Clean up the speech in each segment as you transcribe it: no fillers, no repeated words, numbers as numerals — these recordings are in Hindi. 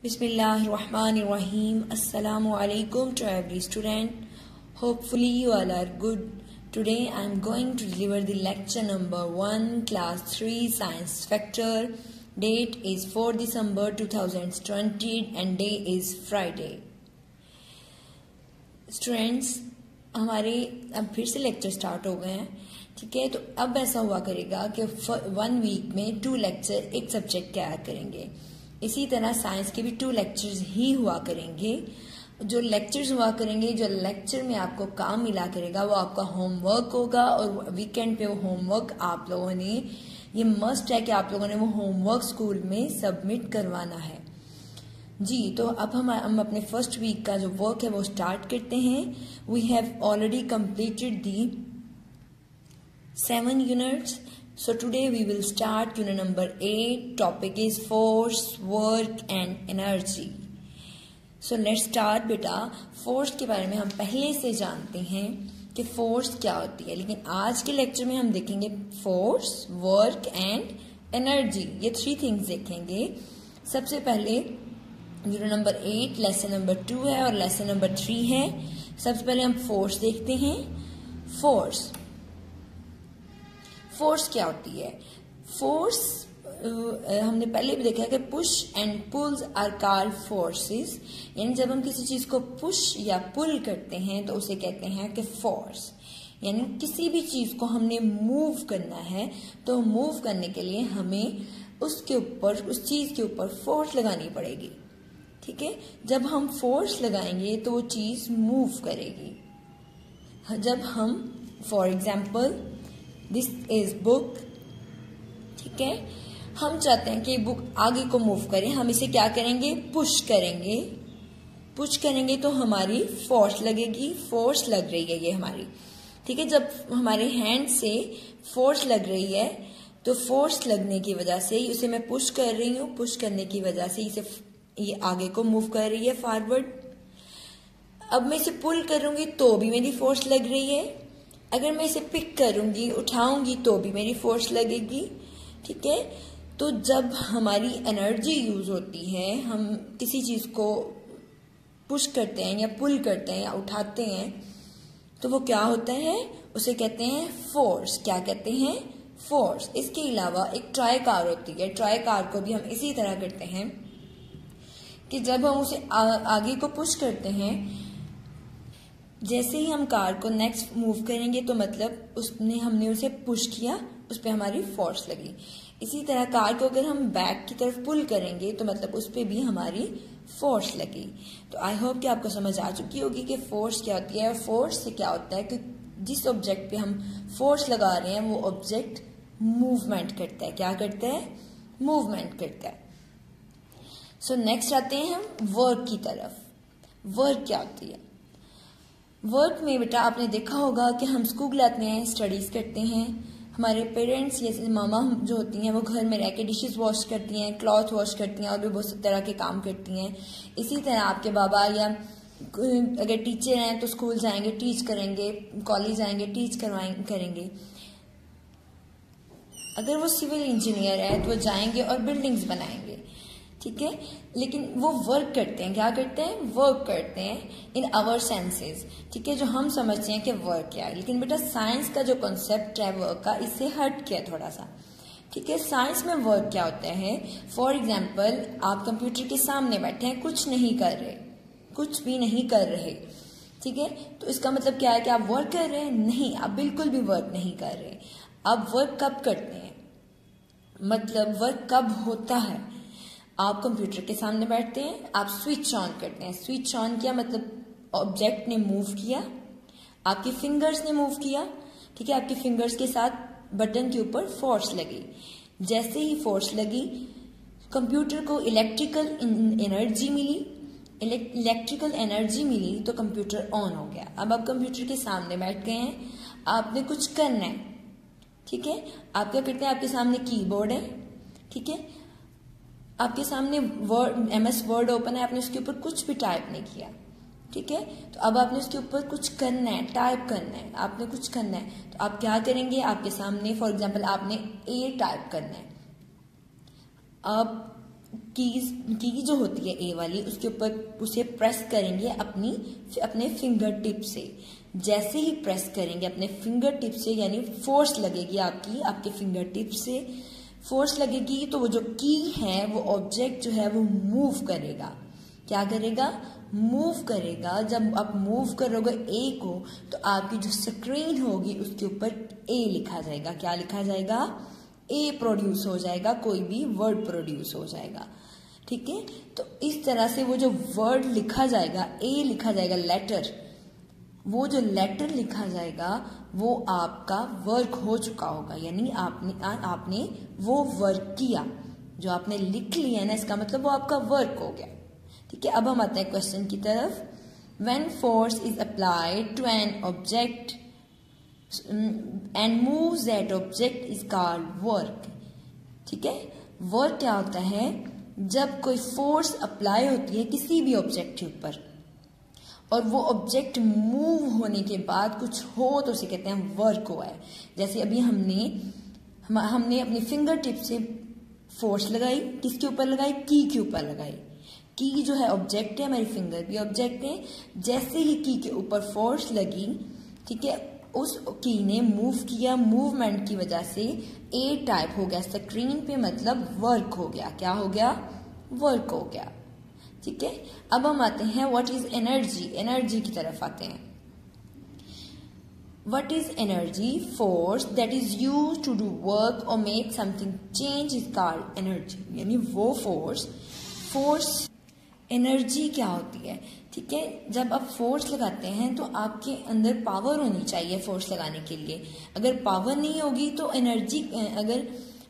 Bismillahirrahmanirrahim. Assalamu alaikum to every student. Hopefully you all are good. Today I am going to deliver the lecture number 1, class 3, science factor. Date is 4 December 2020 and day is Friday. Students, हमारे अब फिर से लेक्चर स्टार्ट हो गए हैं. ठीक है, तो अब ऐसा हुआ करेगा कि 1 वीक में 2 लेक्चर एक सब्जेक्ट के आया करेंगे. इसी तरह साइंस के भी 2 लेक्चर्स ही हुआ करेंगे. जो लेक्चर्स हुआ करेंगे, जो लेक्चर में आपको काम मिला करेगा वो आपका होमवर्क होगा और वीकेंड पे वो होमवर्क आप लोगों ने, ये मस्ट है कि आप लोगों ने वो होमवर्क स्कूल में सबमिट करवाना है जी. तो अब हम अपने फर्स्ट वीक का जो वर्क है वो स्टार्ट करते हैं. We have already completed the 7 units. So today we will start unit number 8. Topic is force, work and energy. So let's start बेटा. फोर्स के बारे में हम पहले से जानते हैं कि फोर्स क्या होती है, लेकिन आज के लेक्चर में हम देखेंगे फोर्स, वर्क एंड एनर्जी. ये 3 थिंग्स देखेंगे. सबसे पहले यूनिट नंबर 8 लेसन नंबर 2 है और लेसन नंबर 3 है. सबसे पहले हम फोर्स देखते हैं. फोर्स क्या होती है? फोर्स हमने पहले भी देखा है कि push and pulls are called forces. यानी जब हम किसी चीज को पुश या पुल करते हैं तो उसे कहते हैं कि फोर्स. यानी किसी भी चीज को हमने मूव करना है तो मूव करने के लिए हमें उसके ऊपर, उस चीज के ऊपर फोर्स लगानी पड़ेगी. ठीक है, जब हम फोर्स लगाएंगे तो वो चीज मूव करेगी. जब हम for example this is book. ठीक है, हम चाहते हैं कि बुक आगे को मूव करें. हम इसे क्या करेंगे? पुश करेंगे. पुश करेंगे तो हमारी फोर्स लगेगी. फोर्स लग रही है ये हमारी. ठीक है, जब हमारे हैंड से फोर्स लग रही है तो फोर्स लगने की वजह से इसे मैं पुश कर रही हूं. पुश करने की वजह से इसे ये आगे को मूव कर रही है फॉरवर्ड. अब मैं इसे पुल करूंगी तो भी मेरी फोर्स लग रही है. अगर मैं इसे पिक करूंगी, उठाऊंगी तो भी मेरी फोर्स लगेगी. ठीक है, तो जब हमारी एनर्जी यूज होती है, हम किसी चीज को पुश करते हैं या पुल करते हैं या उठाते हैं तो वो क्या होता है? उसे कहते हैं फोर्स. क्या कहते हैं? फोर्स. इसके अलावा एक ट्राई कार होती है. ट्राई कार को भी हम इसी तरह करते हैं कि जब हम उसे आगे को पुश करते हैं, जैसे ही हम कार को नेक्स्ट मूव करेंगे तो मतलब हमने उसे पुश किया, उस पर हमारी फोर्स लगी. इसी तरह कार को अगर हम बैक की तरफ पुल करेंगे तो मतलब उस पर भी हमारी फोर्स लगी. तो आई होप कि आपको समझ आ चुकी होगी कि फोर्स क्या होती है. और फोर्स से क्या होता है कि जिस ऑब्जेक्ट पे हम फोर्स लगा रहे हैं वो ऑब्जेक्ट मूवमेंट करता है. क्या करता है? मूवमेंट करता है. सो नेक्स्ट आते हैं हम वर्क की तरफ. वर्क क्या होती है? वर्क में बेटा आपने देखा होगा कि हम स्कूल आते हैं, स्टडीज करते हैं. हमारे पेरेंट्स जैसे मामा जो होती हैं वो घर में रह के डिशेज वॉश करती हैं, क्लॉथ वॉश करती हैं और भी बहुत तरह के काम करती हैं. इसी तरह आपके बाबा या अगर टीचर हैं तो स्कूल जाएंगे, टीच करेंगे, कॉलेज जाएंगे, टीच करेंगे. अगर वो सिविल इंजीनियर है तो वो जाएंगे और बिल्डिंग्स बनाएंगे. ठीक है, लेकिन वो वर्क करते हैं. क्या करते हैं? वर्क करते हैं इन आवर सेंसेस. ठीक है, जो हम समझते हैं कि वर्क क्या है. लेकिन बेटा साइंस का जो कॉन्सेप्ट है वर्क का, इससे हट के थोड़ा सा. ठीक है, साइंस में वर्क क्या होता है? फॉर एग्जाम्पल आप कंप्यूटर के सामने बैठे हैं, कुछ नहीं कर रहे, कुछ भी नहीं कर रहे. ठीक है, तो इसका मतलब क्या है कि आप वर्क कर रहे हैं? नहीं, आप बिल्कुल भी वर्क नहीं कर रहे. आप वर्क कब करते हैं? मतलब वर्क कब होता है? आप कंप्यूटर के सामने बैठते हैं, आप स्विच ऑन करते हैं. स्विच ऑन किया मतलब ऑब्जेक्ट ने मूव किया, आपके फिंगर्स ने मूव किया. ठीक है, आपके फिंगर्स के साथ बटन के ऊपर फोर्स लगी. जैसे ही फोर्स लगी कंप्यूटर को इलेक्ट्रिकल एनर्जी मिली. इलेक्ट्रिकल एनर्जी मिली तो कंप्यूटर ऑन हो गया. अब आप कंप्यूटर के सामने बैठ गए हैं, आपने कुछ करना है. ठीक है, आप क्या करते हैं? आपके सामने कीबोर्ड है. ठीक है, आपके सामने वर्ड MS वर्ड ओपन है, आपने उसके ऊपर कुछ भी टाइप नहीं किया. ठीक है, तो अब आपने उसके ऊपर कुछ करना है, टाइप करना है, आपने कुछ करना है. तो आप क्या करेंगे? आपके सामने फॉर एग्जांपल आपने A टाइप करना है. अब की जो होती है ए वाली, उसके ऊपर उसे प्रेस करेंगे अपने फिंगर टिप से। जैसे ही प्रेस करेंगे अपने फिंगर टिप से, यानी फोर्स लगेगी आपके फिंगर टिप से फोर्स लगेगी, तो वो जो की है वो ऑब्जेक्ट जो है वो मूव करेगा। क्या करेगा? मूव करेगा। जब आप मूव करोगे ए को, तो आपकी जो स्क्रीन होगी उसके ऊपर ए लिखा जाएगा। क्या लिखा जाएगा? ए प्रोड्यूस हो जाएगा, कोई भी वर्ड प्रोड्यूस हो जाएगा। ठीक है, तो इस तरह से वो जो वर्ड लिखा जाएगा, ए लिखा जाएगा लेटर, वो जो लेटर लिखा जाएगा वो आपका वर्क हो चुका होगा, यानी आपने वो वर्क किया। जो आपने लिख लिया ना, इसका मतलब वो आपका वर्क हो गया। ठीक है, अब हम आते हैं क्वेश्चन की तरफ। When force is applied to an object and moves that object is called work. ठीक है, वर्क क्या होता है? जब कोई फोर्स अप्लाई होती है किसी भी ऑब्जेक्ट के ऊपर और वो ऑब्जेक्ट मूव होने के बाद कुछ हो, तो उसे कहते हैं वर्क हुआ है। जैसे अभी हमने अपनी फिंगर टिप से फोर्स लगाई, किसके ऊपर लगाई? की के ऊपर लगाई। की जो है ऑब्जेक्ट है, हमारी फिंगर भी ऑब्जेक्ट है। जैसे ही की के ऊपर फोर्स लगी, ठीक है, उस की ने मूव किया, मूवमेंट की वजह से ए टाइप हो गया स्क्रीन पे, मतलब वर्क हो गया। क्या हो गया? वर्क हो गया। ठीक है, अब हम आते हैं व्हाट इज एनर्जी। एनर्जी की तरफ आते हैं। What is energy? Force that is used to do work और make something change is called energy. यानी वो फोर्स एनर्जी क्या होती है? ठीक है, जब आप फोर्स लगाते हैं तो आपके अंदर पावर होनी चाहिए फोर्स लगाने के लिए। अगर पावर नहीं होगी तो अगर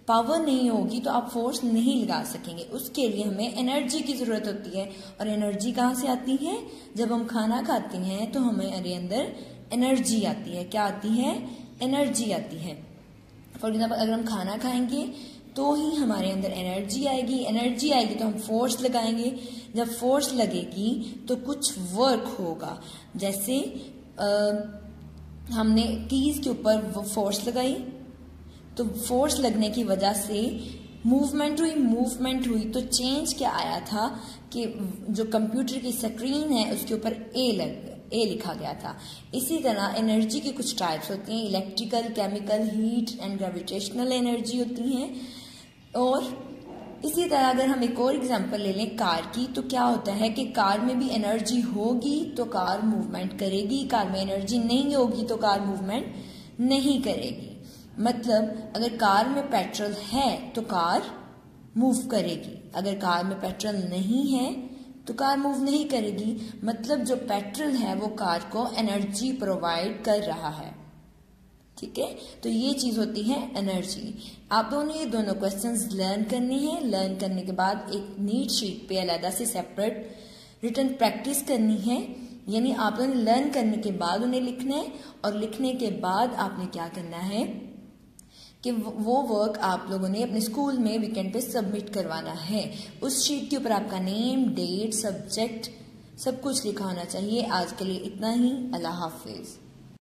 पावर नहीं होगी तो आप फोर्स नहीं लगा सकेंगे। उसके लिए हमें एनर्जी की जरूरत होती है। और एनर्जी कहाँ से आती है? जब हम खाना खाते हैं तो हमारे अंदर एनर्जी आती है। क्या आती है? एनर्जी आती है। फॉर एग्जाम्पल, अगर हम खाना खाएंगे तो ही हमारे अंदर एनर्जी आएगी। एनर्जी आएगी तो हम फोर्स लगाएंगे। जब फोर्स लगेगी तो कुछ वर्क होगा। जैसे हमने कीज के ऊपर फोर्स लगाई, तो फोर्स लगने की वजह से मूवमेंट हुई तो चेंज क्या आया था कि जो कंप्यूटर की स्क्रीन है उसके ऊपर ए लिखा गया था। इसी तरह एनर्जी की कुछ टाइप्स होती हैं, electrical, chemical, heat and gravitational energy होती हैं। और इसी तरह अगर हम एक और एग्जांपल ले लें कार की, तो क्या होता है कि कार में भी एनर्जी होगी तो कार मूवमेंट करेगी, कार में एनर्जी नहीं होगी तो कार मूवमेंट नहीं करेगी। मतलब अगर कार में पेट्रोल है तो कार मूव करेगी, अगर कार में पेट्रोल नहीं है तो कार मूव नहीं करेगी। मतलब जो पेट्रोल है वो कार को एनर्जी प्रोवाइड कर रहा है। ठीक है, तो ये चीज होती है एनर्जी। आप दोनों ये दोनों क्वेश्चंस लर्न करने हैं। लर्न करने के बाद एक नीट शीट पे अलग से सेपरेट रिटन प्रैक्टिस करनी है। यानी आप लोगों ने लर्न करने के बाद उन्हें लिखना है, और लिखने के बाद आपने क्या करना है कि वो वर्क आप लोगों ने अपने स्कूल में वीकेंड पे सबमिट करवाना है। उस शीट के ऊपर आपका नेम, डेट, सब्जेक्ट सब कुछ लिखा होना चाहिए। आज के लिए इतना ही। अल्लाह हाफिज।